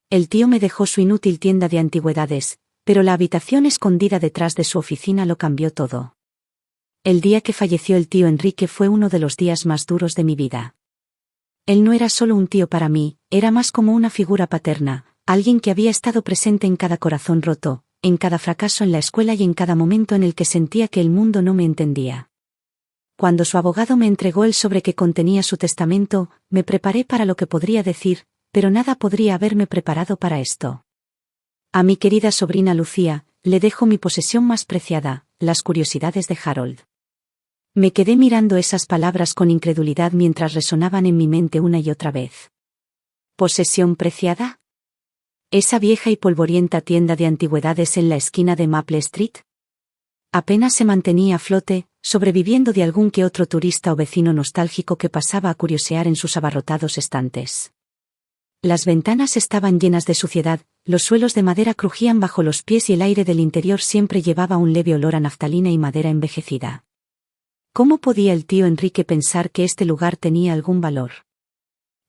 El tío me dejó su inútil tienda de antigüedades, pero la habitación escondida detrás de su oficina lo cambió todo. El día que falleció el tío Enrique fue uno de los días más duros de mi vida. Él no era solo un tío para mí, era más como una figura paterna, alguien que había estado presente en cada corazón roto, en cada fracaso en la escuela y en cada momento en el que sentía que el mundo no me entendía. Cuando su abogado me entregó el sobre que contenía su testamento, me preparé para lo que podría decir, pero nada podría haberme preparado para esto. A mi querida sobrina Lucía, le dejo mi posesión más preciada, las curiosidades de Harold. Me quedé mirando esas palabras con incredulidad mientras resonaban en mi mente una y otra vez. ¿Posesión preciada? ¿Esa vieja y polvorienta tienda de antigüedades en la esquina de Maple Street? Apenas se mantenía a flote, sobreviviendo de algún que otro turista o vecino nostálgico que pasaba a curiosear en sus abarrotados estantes. Las ventanas estaban llenas de suciedad, los suelos de madera crujían bajo los pies y el aire del interior siempre llevaba un leve olor a naftalina y madera envejecida. ¿Cómo podía el tío Enrique pensar que este lugar tenía algún valor?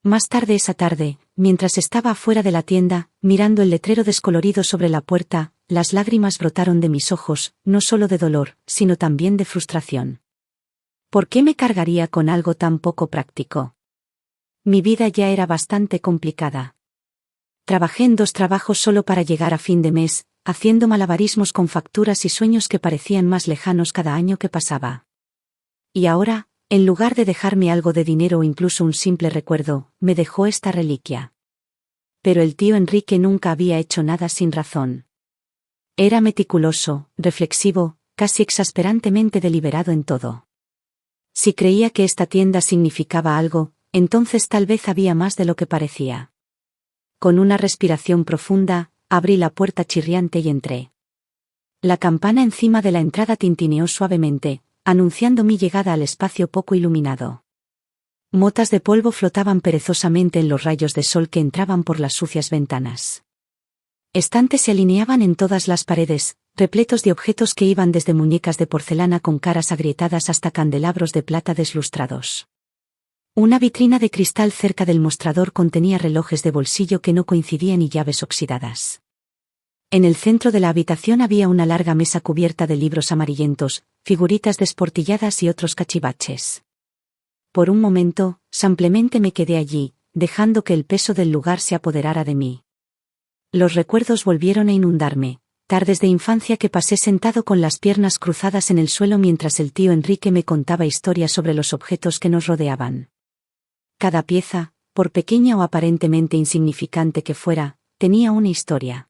Más tarde esa tarde, mientras estaba afuera de la tienda, mirando el letrero descolorido sobre la puerta, las lágrimas brotaron de mis ojos, no solo de dolor, sino también de frustración. ¿Por qué me cargaría con algo tan poco práctico? Mi vida ya era bastante complicada. Trabajé en 2 trabajos solo para llegar a fin de mes, haciendo malabarismos con facturas y sueños que parecían más lejanos cada año que pasaba. Y ahora, en lugar de dejarme algo de dinero o incluso un simple recuerdo, me dejó esta reliquia. Pero el tío Enrique nunca había hecho nada sin razón. Era meticuloso, reflexivo, casi exasperantemente deliberado en todo. Si creía que esta tienda significaba algo, entonces tal vez había más de lo que parecía. Con una respiración profunda, abrí la puerta chirriante y entré. La campana encima de la entrada tintineó suavemente, anunciando mi llegada al espacio poco iluminado. Motas de polvo flotaban perezosamente en los rayos de sol que entraban por las sucias ventanas. Estantes se alineaban en todas las paredes, repletos de objetos que iban desde muñecas de porcelana con caras agrietadas hasta candelabros de plata deslustrados. Una vitrina de cristal cerca del mostrador contenía relojes de bolsillo que no coincidían y llaves oxidadas. En el centro de la habitación había una larga mesa cubierta de libros amarillentos, figuritas desportilladas y otros cachivaches. Por un momento, simplemente me quedé allí, dejando que el peso del lugar se apoderara de mí. Los recuerdos volvieron a inundarme, tardes de infancia que pasé sentado con las piernas cruzadas en el suelo mientras el tío Enrique me contaba historias sobre los objetos que nos rodeaban. Cada pieza, por pequeña o aparentemente insignificante que fuera, tenía una historia.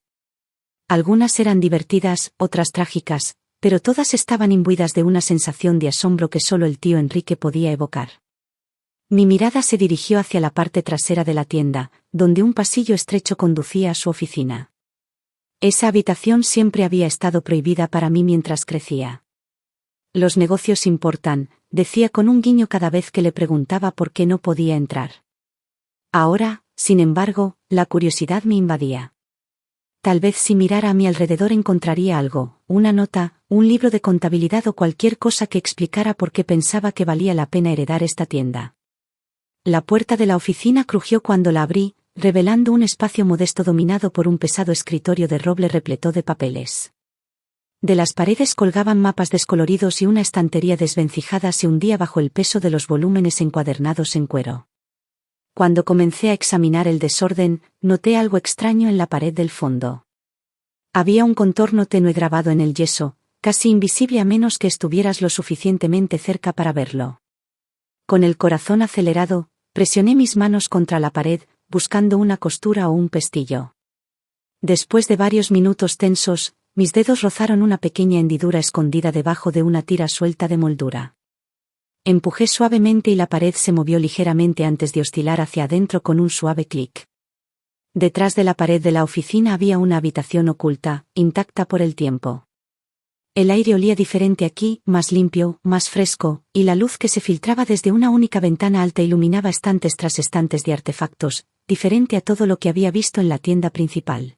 Algunas eran divertidas, otras trágicas, pero todas estaban imbuidas de una sensación de asombro que solo el tío Enrique podía evocar. Mi mirada se dirigió hacia la parte trasera de la tienda, donde un pasillo estrecho conducía a su oficina. Esa habitación siempre había estado prohibida para mí mientras crecía. Los negocios importan, decía con un guiño cada vez que le preguntaba por qué no podía entrar. Ahora, sin embargo, la curiosidad me invadía. Tal vez si mirara a mi alrededor encontraría algo, una nota, un libro de contabilidad o cualquier cosa que explicara por qué pensaba que valía la pena heredar esta tienda. La puerta de la oficina crujió cuando la abrí, revelando un espacio modesto dominado por un pesado escritorio de roble repleto de papeles. De las paredes colgaban mapas descoloridos y una estantería desvencijada se hundía bajo el peso de los volúmenes encuadernados en cuero. Cuando comencé a examinar el desorden, noté algo extraño en la pared del fondo. Había un contorno tenue grabado en el yeso, casi invisible a menos que estuvieras lo suficientemente cerca para verlo. Con el corazón acelerado, presioné mis manos contra la pared, buscando una costura o un pestillo. Después de varios minutos tensos, mis dedos rozaron una pequeña hendidura escondida debajo de una tira suelta de moldura. Empujé suavemente y la pared se movió ligeramente antes de oscilar hacia adentro con un suave clic. Detrás de la pared de la oficina había una habitación oculta, intacta por el tiempo. El aire olía diferente aquí, más limpio, más fresco, y la luz que se filtraba desde una única ventana alta iluminaba estantes tras estantes de artefactos, diferente a todo lo que había visto en la tienda principal.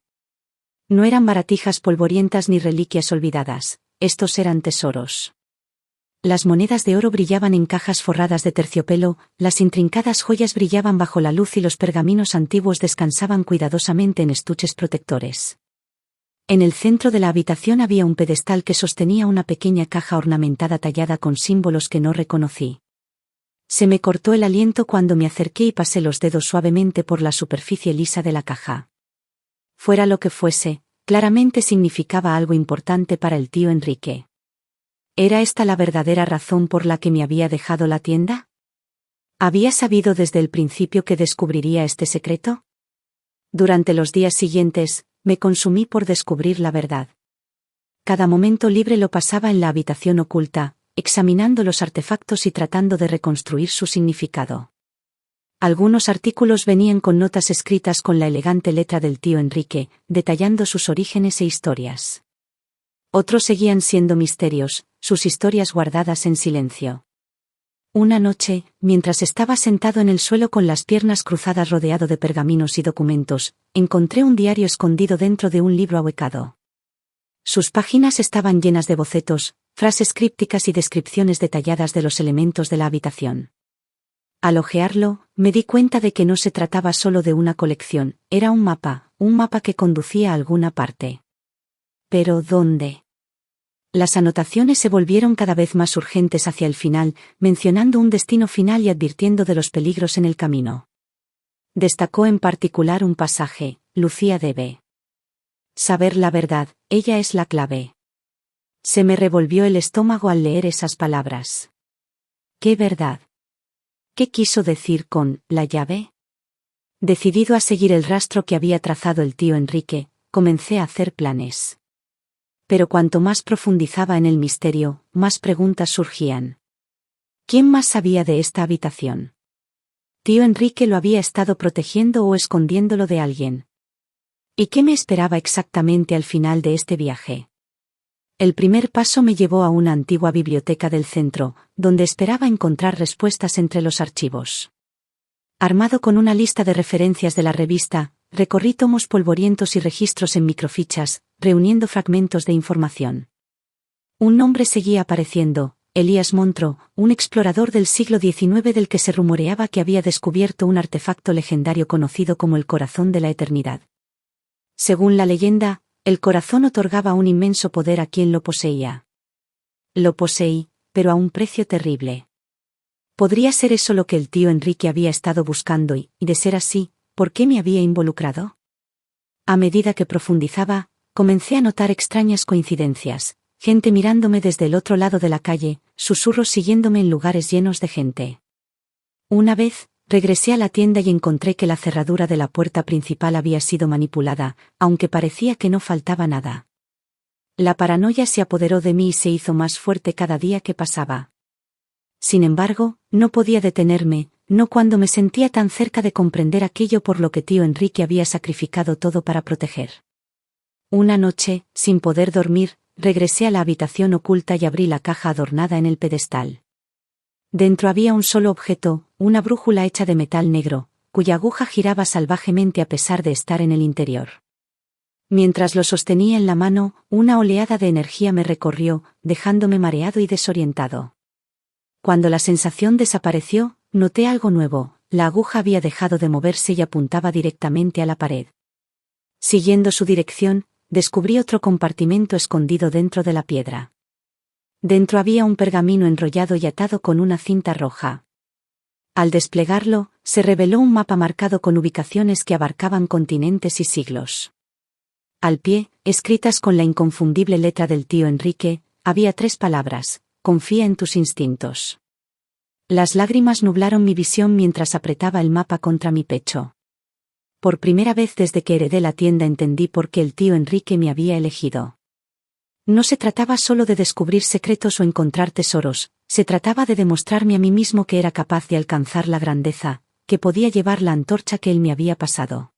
No eran baratijas polvorientas ni reliquias olvidadas, estos eran tesoros. Las monedas de oro brillaban en cajas forradas de terciopelo, las intrincadas joyas brillaban bajo la luz y los pergaminos antiguos descansaban cuidadosamente en estuches protectores. En el centro de la habitación había un pedestal que sostenía una pequeña caja ornamentada tallada con símbolos que no reconocí. Se me cortó el aliento cuando me acerqué y pasé los dedos suavemente por la superficie lisa de la caja. Fuera lo que fuese, claramente significaba algo importante para el tío Enrique. ¿Era esta la verdadera razón por la que me había dejado la tienda? ¿Había sabido desde el principio que descubriría este secreto? Durante los días siguientes, me consumí por descubrir la verdad. Cada momento libre lo pasaba en la habitación oculta, examinando los artefactos y tratando de reconstruir su significado. Algunos artículos venían con notas escritas con la elegante letra del tío Enrique, detallando sus orígenes e historias. Otros seguían siendo misterios, sus historias guardadas en silencio. Una noche, mientras estaba sentado en el suelo con las piernas cruzadas rodeado de pergaminos y documentos, encontré un diario escondido dentro de un libro ahuecado. Sus páginas estaban llenas de bocetos, frases crípticas y descripciones detalladas de los elementos de la habitación. Al hojearlo, me di cuenta de que no se trataba solo de una colección, era un mapa que conducía a alguna parte. ¿Pero dónde? Las anotaciones se volvieron cada vez más urgentes hacia el final, mencionando un destino final y advirtiendo de los peligros en el camino. Destacó en particular un pasaje: Lucía debe saber la verdad, ella es la clave. Se me revolvió el estómago al leer esas palabras. ¿Qué verdad? ¿Qué quiso decir con la llave? Decidido a seguir el rastro que había trazado el tío Enrique, comencé a hacer planes. Pero cuanto más profundizaba en el misterio, más preguntas surgían. ¿Quién más sabía de esta habitación? ¿Tío Enrique lo había estado protegiendo o escondiéndolo de alguien? ¿Y qué me esperaba exactamente al final de este viaje? El primer paso me llevó a una antigua biblioteca del centro, donde esperaba encontrar respuestas entre los archivos. Armado con una lista de referencias de la revista, recorrí tomos polvorientos y registros en microfichas, reuniendo fragmentos de información. Un nombre seguía apareciendo: Elías Montro, un explorador del siglo XIX del que se rumoreaba que había descubierto un artefacto legendario conocido como el Corazón de la Eternidad. Según la leyenda, el corazón otorgaba un inmenso poder a quien lo poseía. Lo poseí, pero a un precio terrible. ¿Podría ser eso lo que el tío Enrique había estado buscando y, de ser así, por qué me había involucrado? A medida que profundizaba, comencé a notar extrañas coincidencias: gente mirándome desde el otro lado de la calle, susurros siguiéndome en lugares llenos de gente. Una vez, regresé a la tienda y encontré que la cerradura de la puerta principal había sido manipulada, aunque parecía que no faltaba nada. La paranoia se apoderó de mí y se hizo más fuerte cada día que pasaba. Sin embargo, no podía detenerme, no cuando me sentía tan cerca de comprender aquello por lo que tío Enrique había sacrificado todo para proteger. Una noche, sin poder dormir, regresé a la habitación oculta y abrí la caja adornada en el pedestal. Dentro había un solo objeto, una brújula hecha de metal negro, cuya aguja giraba salvajemente a pesar de estar en el interior. Mientras lo sostenía en la mano, una oleada de energía me recorrió, dejándome mareado y desorientado. Cuando la sensación desapareció, noté algo nuevo: la aguja había dejado de moverse y apuntaba directamente a la pared. Siguiendo su dirección, descubrí otro compartimento escondido dentro de la piedra. Dentro había un pergamino enrollado y atado con una cinta roja. Al desplegarlo, se reveló un mapa marcado con ubicaciones que abarcaban continentes y siglos. Al pie, escritas con la inconfundible letra del tío Enrique, había 3 palabras: confía en tus instintos. Las lágrimas nublaron mi visión mientras apretaba el mapa contra mi pecho. Por primera vez desde que heredé la tienda entendí por qué el tío Enrique me había elegido. No se trataba solo de descubrir secretos o encontrar tesoros, se trataba de demostrarme a mí mismo que era capaz de alcanzar la grandeza, que podía llevar la antorcha que él me había pasado.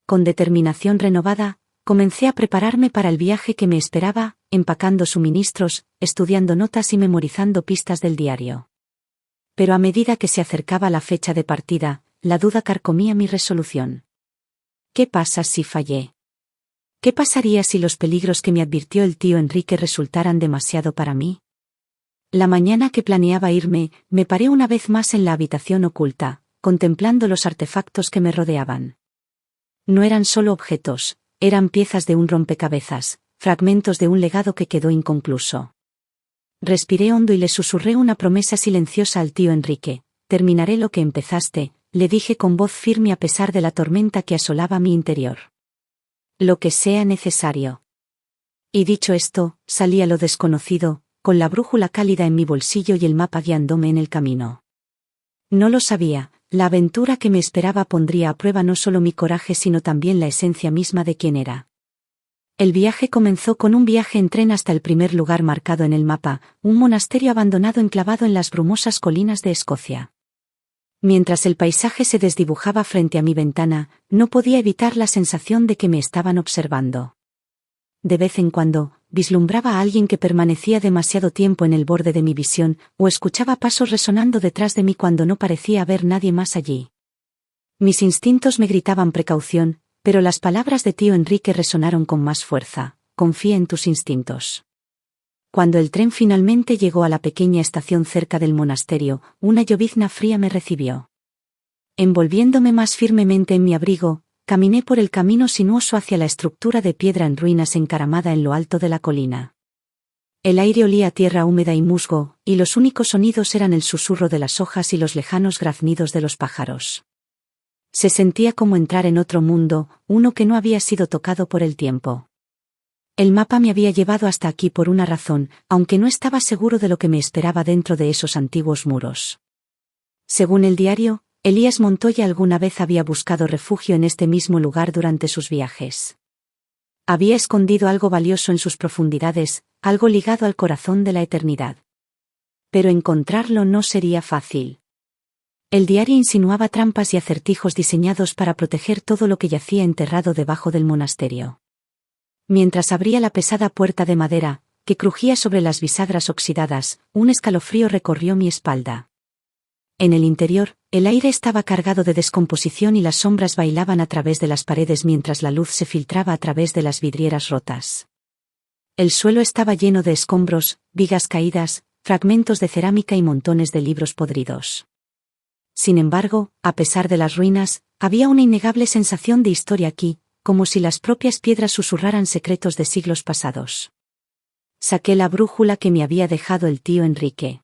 Con determinación renovada, comencé a prepararme para el viaje que me esperaba, empacando suministros, estudiando notas y memorizando pistas del diario. Pero a medida que se acercaba la fecha de partida, la duda carcomía mi resolución. ¿Qué pasa si fallé? ¿Qué pasaría si los peligros que me advirtió el tío Enrique resultaran demasiado para mí? La mañana que planeaba irme, me paré una vez más en la habitación oculta, contemplando los artefactos que me rodeaban. No eran solo objetos, eran piezas de un rompecabezas, fragmentos de un legado que quedó inconcluso. Respiré hondo y le susurré una promesa silenciosa al tío Enrique. Terminaré lo que empezaste, le dije con voz firme a pesar de la tormenta que asolaba mi interior. Lo que sea necesario. Y dicho esto, salí a lo desconocido, con la brújula cálida en mi bolsillo y el mapa guiándome en el camino. No lo sabía, la aventura que me esperaba pondría a prueba no solo mi coraje sino también la esencia misma de quién era. El viaje comenzó con un viaje en tren hasta el primer lugar marcado en el mapa, un monasterio abandonado enclavado en las brumosas colinas de Escocia. Mientras el paisaje se desdibujaba frente a mi ventana, no podía evitar la sensación de que me estaban observando. De vez en cuando, vislumbraba a alguien que permanecía demasiado tiempo en el borde de mi visión, o escuchaba pasos resonando detrás de mí cuando no parecía haber nadie más allí. Mis instintos me gritaban precaución, pero las palabras de tío Enrique resonaron con más fuerza: confía en tus instintos. Cuando el tren finalmente llegó a la pequeña estación cerca del monasterio, una llovizna fría me recibió. Envolviéndome más firmemente en mi abrigo, caminé por el camino sinuoso hacia la estructura de piedra en ruinas encaramada en lo alto de la colina. El aire olía a tierra húmeda y musgo, y los únicos sonidos eran el susurro de las hojas y los lejanos graznidos de los pájaros. Se sentía como entrar en otro mundo, uno que no había sido tocado por el tiempo. El mapa me había llevado hasta aquí por una razón, aunque no estaba seguro de lo que me esperaba dentro de esos antiguos muros. Según el diario, Elías Montoya alguna vez había buscado refugio en este mismo lugar durante sus viajes. Había escondido algo valioso en sus profundidades, algo ligado al corazón de la eternidad. Pero encontrarlo no sería fácil. El diario insinuaba trampas y acertijos diseñados para proteger todo lo que yacía enterrado debajo del monasterio. Mientras abría la pesada puerta de madera, que crujía sobre las bisagras oxidadas, un escalofrío recorrió mi espalda. En el interior, el aire estaba cargado de descomposición y las sombras bailaban a través de las paredes mientras la luz se filtraba a través de las vidrieras rotas. El suelo estaba lleno de escombros, vigas caídas, fragmentos de cerámica y montones de libros podridos. Sin embargo, a pesar de las ruinas, había una innegable sensación de historia aquí, como si las propias piedras susurraran secretos de siglos pasados. Saqué la brújula que me había dejado el tío Enrique.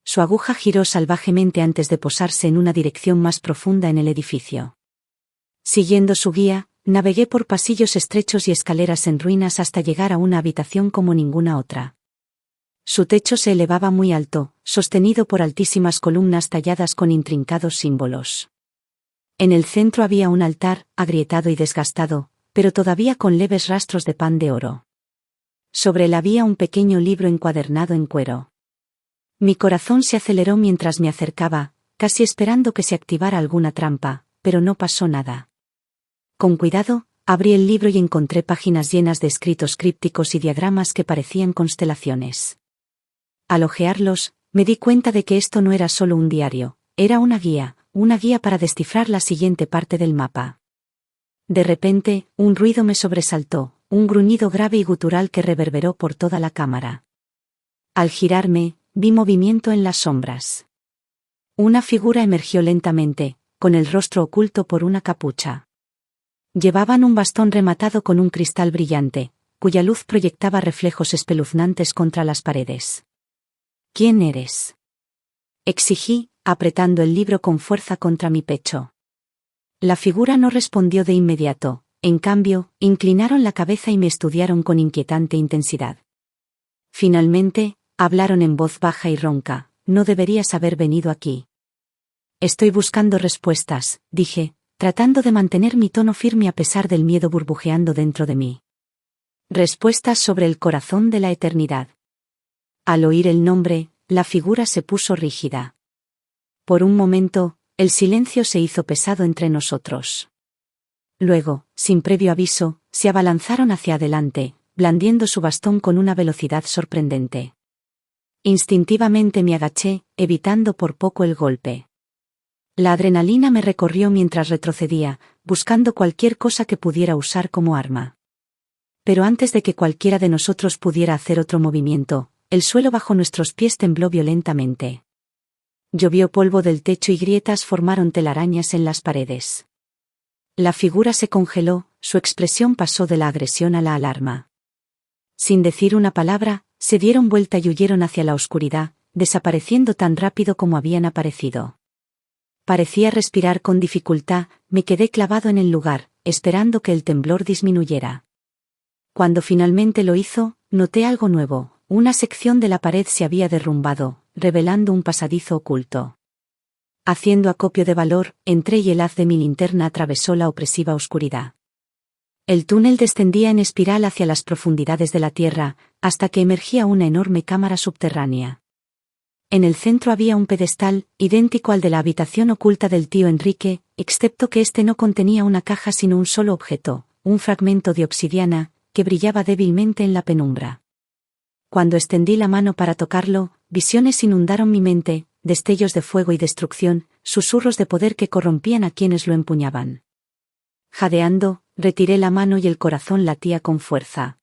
Su aguja giró salvajemente antes de posarse en una dirección más profunda en el edificio. Siguiendo su guía, navegué por pasillos estrechos y escaleras en ruinas hasta llegar a una habitación como ninguna otra. Su techo se elevaba muy alto, sostenido por altísimas columnas talladas con intrincados símbolos. En el centro había un altar, agrietado y desgastado, pero todavía con leves rastros de pan de oro. Sobre él había un pequeño libro encuadernado en cuero. Mi corazón se aceleró mientras me acercaba, casi esperando que se activara alguna trampa, pero no pasó nada. Con cuidado, abrí el libro y encontré páginas llenas de escritos crípticos y diagramas que parecían constelaciones. Al hojearlos, me di cuenta de que esto no era solo un diario, era una guía para descifrar la siguiente parte del mapa. De repente, un ruido me sobresaltó, un gruñido grave y gutural que reverberó por toda la cámara. Al girarme, vi movimiento en las sombras. Una figura emergió lentamente, con el rostro oculto por una capucha. Llevaban un bastón rematado con un cristal brillante, cuya luz proyectaba reflejos espeluznantes contra las paredes. ¿Quién eres?, exigí, apretando el libro con fuerza contra mi pecho. La figura no respondió de inmediato, en cambio, inclinaron la cabeza y me estudiaron con inquietante intensidad. Finalmente, hablaron en voz baja y ronca: no deberías haber venido aquí. Estoy buscando respuestas, dije, tratando de mantener mi tono firme a pesar del miedo burbujeando dentro de mí. Respuestas sobre el corazón de la eternidad. Al oír el nombre, la figura se puso rígida. Por un momento, el silencio se hizo pesado entre nosotros. Luego, sin previo aviso, se abalanzaron hacia adelante, blandiendo su bastón con una velocidad sorprendente. Instintivamente me agaché, evitando por poco el golpe. La adrenalina me recorrió mientras retrocedía, buscando cualquier cosa que pudiera usar como arma. Pero antes de que cualquiera de nosotros pudiera hacer otro movimiento, el suelo bajo nuestros pies tembló violentamente. Llovió polvo del techo y grietas formaron telarañas en las paredes. La figura se congeló, su expresión pasó de la agresión a la alarma. Sin decir una palabra, se dieron vuelta y huyeron hacia la oscuridad, desapareciendo tan rápido como habían aparecido. Parecía respirar con dificultad, me quedé clavado en el lugar, esperando que el temblor disminuyera. Cuando finalmente lo hizo, noté algo nuevo, una sección de la pared se había derrumbado, revelando un pasadizo oculto. Haciendo acopio de valor, entré y el haz de mi linterna atravesó la opresiva oscuridad. El túnel descendía en espiral hacia las profundidades de la tierra, hasta que emergía una enorme cámara subterránea. En el centro había un pedestal, idéntico al de la habitación oculta del tío Enrique, excepto que este no contenía una caja sino un solo objeto, un fragmento de obsidiana, que brillaba débilmente en la penumbra. Cuando extendí la mano para tocarlo, visiones inundaron mi mente, destellos de fuego y destrucción, susurros de poder que corrompían a quienes lo empuñaban. Jadeando, retiré la mano y el corazón latía con fuerza.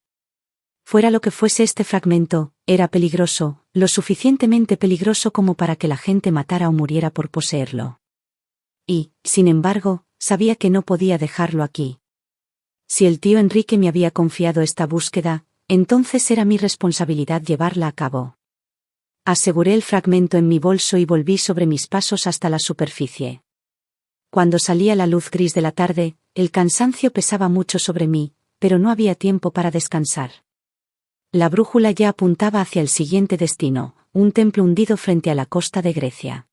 Fuera lo que fuese este fragmento, era peligroso, lo suficientemente peligroso como para que la gente matara o muriera por poseerlo. Y, sin embargo, sabía que no podía dejarlo aquí. Si el tío Enrique me había confiado esta búsqueda, entonces era mi responsabilidad llevarla a cabo. Aseguré el fragmento en mi bolso y volví sobre mis pasos hasta la superficie. Cuando salía la luz gris de la tarde, el cansancio pesaba mucho sobre mí, pero no había tiempo para descansar. La brújula ya apuntaba hacia el siguiente destino, un templo hundido frente a la costa de Grecia.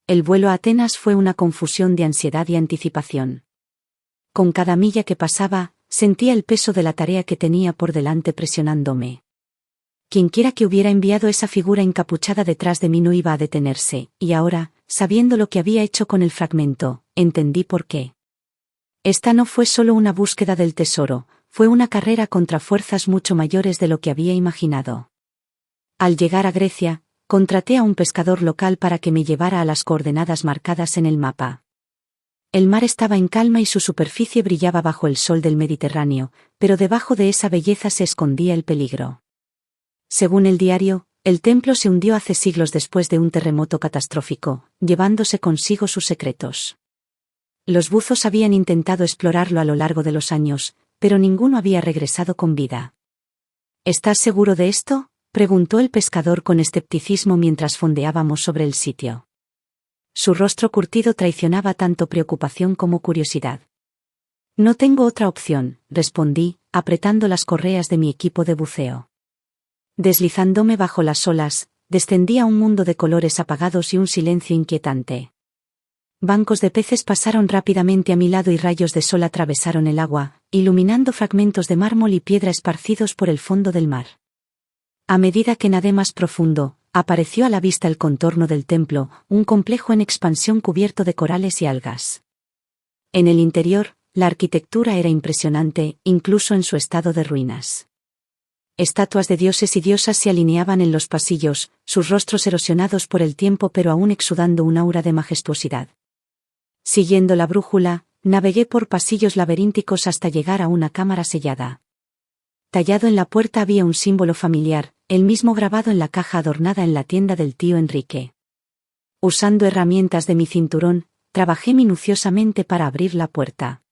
El vuelo a Atenas fue una confusión de ansiedad y anticipación. Con cada milla que pasaba, sentía el peso de la tarea que tenía por delante presionándome. Quienquiera que hubiera enviado esa figura encapuchada detrás de mí no iba a detenerse, y ahora, sabiendo lo que había hecho con el fragmento, entendí por qué. Esta no fue solo una búsqueda del tesoro, fue una carrera contra fuerzas mucho mayores de lo que había imaginado. Al llegar a Grecia, contraté a un pescador local para que me llevara a las coordenadas marcadas en el mapa. El mar estaba en calma y su superficie brillaba bajo el sol del Mediterráneo, pero debajo de esa belleza se escondía el peligro. Según el diario, el templo se hundió hace siglos después de un terremoto catastrófico, llevándose consigo sus secretos. Los buzos habían intentado explorarlo a lo largo de los años, pero ninguno había regresado con vida. ¿Estás seguro de esto?, preguntó el pescador con escepticismo mientras fondeábamos sobre el sitio. Su rostro curtido traicionaba tanto preocupación como curiosidad. No tengo otra opción, respondí, apretando las correas de mi equipo de buceo. Deslizándome bajo las olas, descendí a un mundo de colores apagados y un silencio inquietante. Bancos de peces pasaron rápidamente a mi lado y rayos de sol atravesaron el agua, iluminando fragmentos de mármol y piedra esparcidos por el fondo del mar. A medida que nadé más profundo, apareció a la vista el contorno del templo, un complejo en expansión cubierto de corales y algas. En el interior, la arquitectura era impresionante, incluso en su estado de ruinas. Estatuas de dioses y diosas se alineaban en los pasillos, sus rostros erosionados por el tiempo pero aún exudando un aura de majestuosidad. Siguiendo la brújula, navegué por pasillos laberínticos hasta llegar a una cámara sellada. Tallado en la puerta había un símbolo familiar, el mismo grabado en la caja adornada en la tienda del tío Enrique. Usando herramientas de mi cinturón, trabajé minuciosamente para abrir la puerta.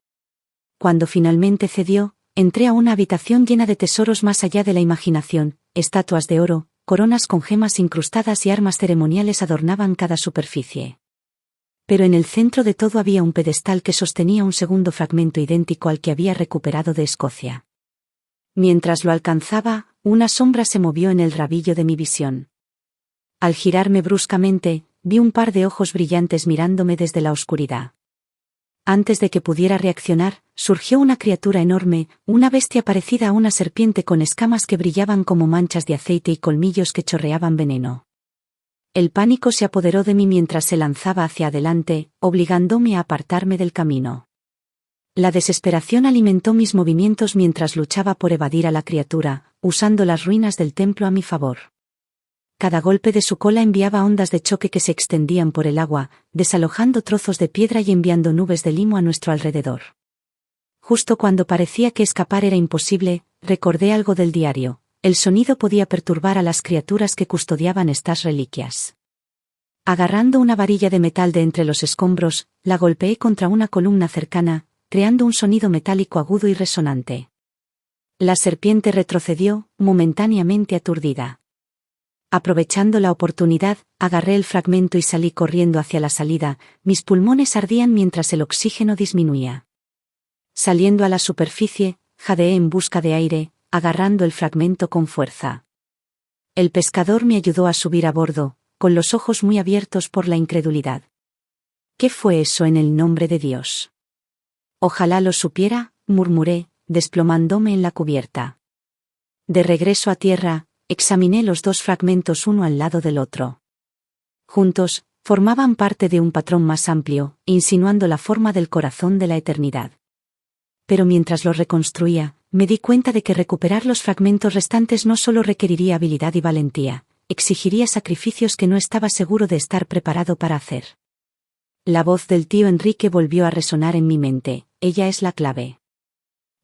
Cuando finalmente cedió, entré a una habitación llena de tesoros más allá de la imaginación, estatuas de oro, coronas con gemas incrustadas y armas ceremoniales adornaban cada superficie. Pero en el centro de todo había un pedestal que sostenía un segundo fragmento idéntico al que había recuperado de Escocia. Mientras lo alcanzaba, una sombra se movió en el rabillo de mi visión. Al girarme bruscamente, vi un par de ojos brillantes mirándome desde la oscuridad. Antes de que pudiera reaccionar, surgió una criatura enorme, una bestia parecida a una serpiente con escamas que brillaban como manchas de aceite y colmillos que chorreaban veneno. El pánico se apoderó de mí mientras se lanzaba hacia adelante, obligándome a apartarme del camino. La desesperación alimentó mis movimientos mientras luchaba por evadir a la criatura, usando las ruinas del templo a mi favor. Cada golpe de su cola enviaba ondas de choque que se extendían por el agua, desalojando trozos de piedra y enviando nubes de limo a nuestro alrededor. Justo cuando parecía que escapar era imposible, recordé algo del diario. El sonido podía perturbar a las criaturas que custodiaban estas reliquias. Agarrando una varilla de metal de entre los escombros, la golpeé contra una columna cercana, creando un sonido metálico agudo y resonante. La serpiente retrocedió, momentáneamente aturdida. Aprovechando la oportunidad, agarré el fragmento y salí corriendo hacia la salida. Mis pulmones ardían mientras el oxígeno disminuía. Saliendo a la superficie, jadeé en busca de aire, agarrando el fragmento con fuerza. El pescador me ayudó a subir a bordo, con los ojos muy abiertos por la incredulidad. ¿Qué fue eso en el nombre de Dios? Ojalá lo supiera, murmuré, desplomándome en la cubierta. De regreso a tierra, examiné los dos fragmentos uno al lado del otro. Juntos, formaban parte de un patrón más amplio, insinuando la forma del corazón de la eternidad. Pero mientras lo reconstruía, me di cuenta de que recuperar los fragmentos restantes no solo requeriría habilidad y valentía, exigiría sacrificios que no estaba seguro de estar preparado para hacer. La voz del tío Enrique volvió a resonar en mi mente. Ella es la clave.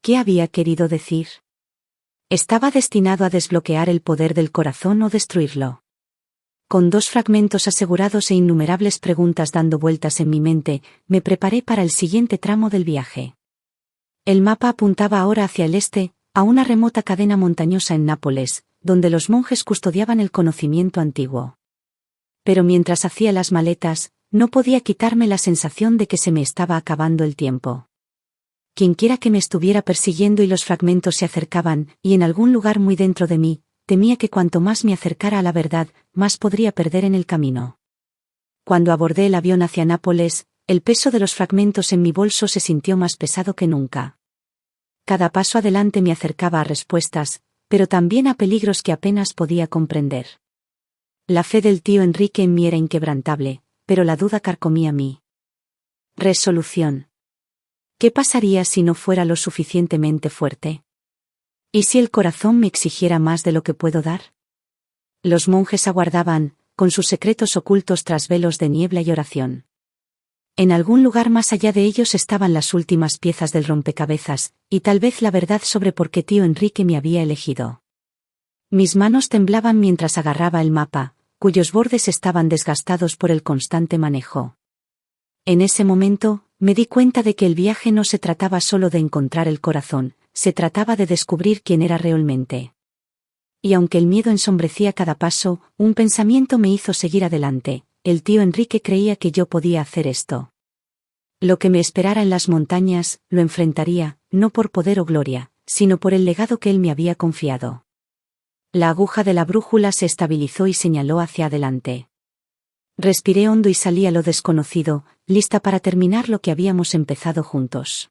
¿Qué había querido decir? ¿Estaba destinado a desbloquear el poder del corazón o destruirlo? Con dos fragmentos asegurados e innumerables preguntas dando vueltas en mi mente, me preparé para el siguiente tramo del viaje. El mapa apuntaba ahora hacia el este, a una remota cadena montañosa en Nápoles, donde los monjes custodiaban el conocimiento antiguo. Pero mientras hacía las maletas, no podía quitarme la sensación de que se me estaba acabando el tiempo. Quienquiera que me estuviera persiguiendo y los fragmentos se acercaban, y en algún lugar muy dentro de mí, temía que cuanto más me acercara a la verdad, más podría perder en el camino. Cuando abordé el avión hacia Nápoles, el peso de los fragmentos en mi bolso se sintió más pesado que nunca. Cada paso adelante me acercaba a respuestas, pero también a peligros que apenas podía comprender. La fe del tío Enrique en mí era inquebrantable, pero la duda carcomía mi resolución. ¿Qué pasaría si no fuera lo suficientemente fuerte? ¿Y si el corazón me exigiera más de lo que puedo dar? Los monjes aguardaban, con sus secretos ocultos tras velos de niebla y oración. En algún lugar más allá de ellos estaban las últimas piezas del rompecabezas, y tal vez la verdad sobre por qué tío Enrique me había elegido. Mis manos temblaban mientras agarraba el mapa, cuyos bordes estaban desgastados por el constante manejo. En ese momento, me di cuenta de que el viaje no se trataba solo de encontrar el corazón, se trataba de descubrir quién era realmente. Y aunque el miedo ensombrecía cada paso, un pensamiento me hizo seguir adelante. El tío Enrique creía que yo podía hacer esto. Lo que me esperara en las montañas, lo enfrentaría, no por poder o gloria, sino por el legado que él me había confiado. La aguja de la brújula se estabilizó y señaló hacia adelante. Respiré hondo y salí a lo desconocido, lista para terminar lo que habíamos empezado juntos.